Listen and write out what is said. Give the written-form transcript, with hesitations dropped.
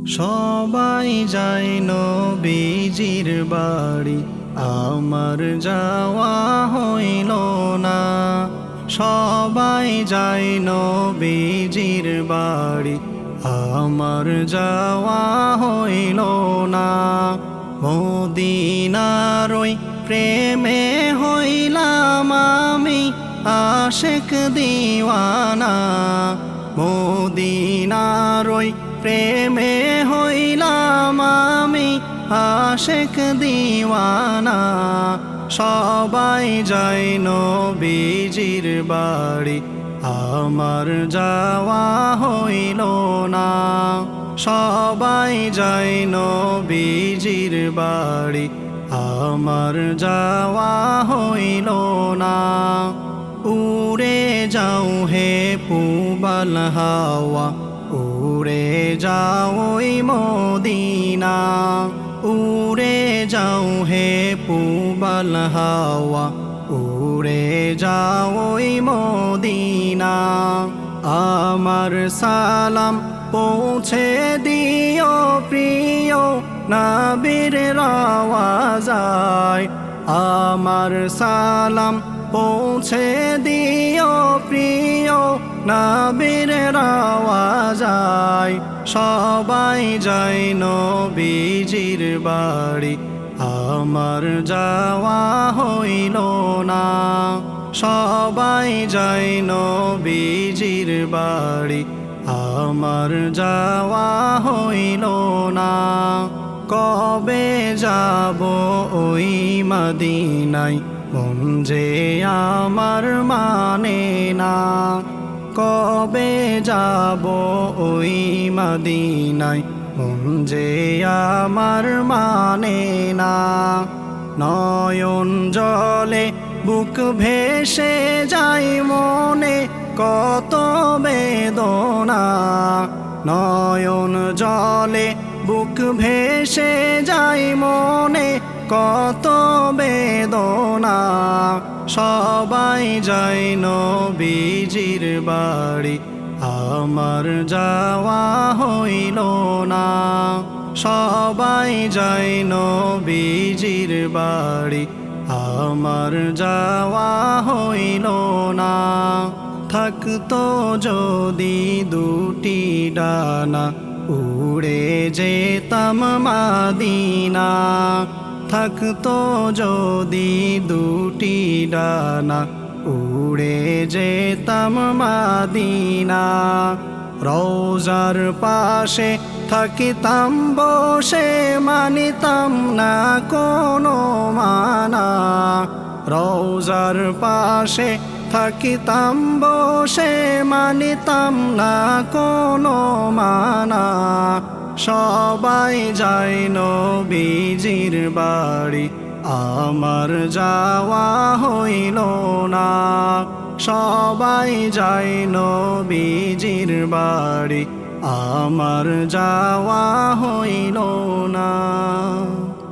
সবাই যায় নবীজির বাড়ি, আমার যাওয়া হইল না। সবাই যায় নবীজির বাড়ি, আমার যাওয়া হইল না। মদিনার ওই প্রেমে হইলাম আমি আশেক দিওয়ানা। মদিনার ওই প্রেমে হইলাম আমি আশেক দিওয়ানা। সবাই যায় নবীজির বাড়ি, আমার যাওয়া হইল না। সবাই যায় নবীজির বাড়ি, আমার যাওয়া হইল না। উড়ে যাও হে পূবাল হাওয়া, উড়ে যাও ওই মদিনা। উড়ে যাও হে পূবাল হাওয়া, উড়ে যাও ওই মদিনা। আমার সালাম পৌঁছে দিও প্রিয় নবীর রওয়াজায়। আমার সালাম পৌঁছে দিও প্রিয় নবীর রওয়াজায়। সবাই যায় নবীজির বাড়ি, আমার যাওয়া হইল না। সবাই যায় নবীজির বাড়ি, আমার যাওয়া হইল না। কবে যাব ওই মদিনায়, মন যে আমার মানে না। কবে যাব ওই মদিনায়, মন যে আমার মানে না। নয়ন জলে বুক ভেসে যাই মনে কত বেদনা। নয়ন জলে বুক ভেসে যাই মনে কত বেদনা। সবাই যায় নবীজির বাড়ি, আমার যাওয়া হইল না। সবাই যায় নবীজির বাড়ি, আমার যাওয়া হইল না। থাকতো যদি দুটি ডানা, উড়ে যেতাম মদিনা। থাকতো যদি দুটি ডানা, উড়ে যেতাম মদিনা। রওজার পাশে থাকিতাম বসে, মানিতাম না কোনো মানা। রওজার পাশে থাকিতাম বসে, মানিতাম না কোনো মানা। সবাই যায় নবীজির বাড়ি, আমার যাওয়া হইল না। সবাই যায় নবীজির বাড়ি, আমার যাওয়া হইল না।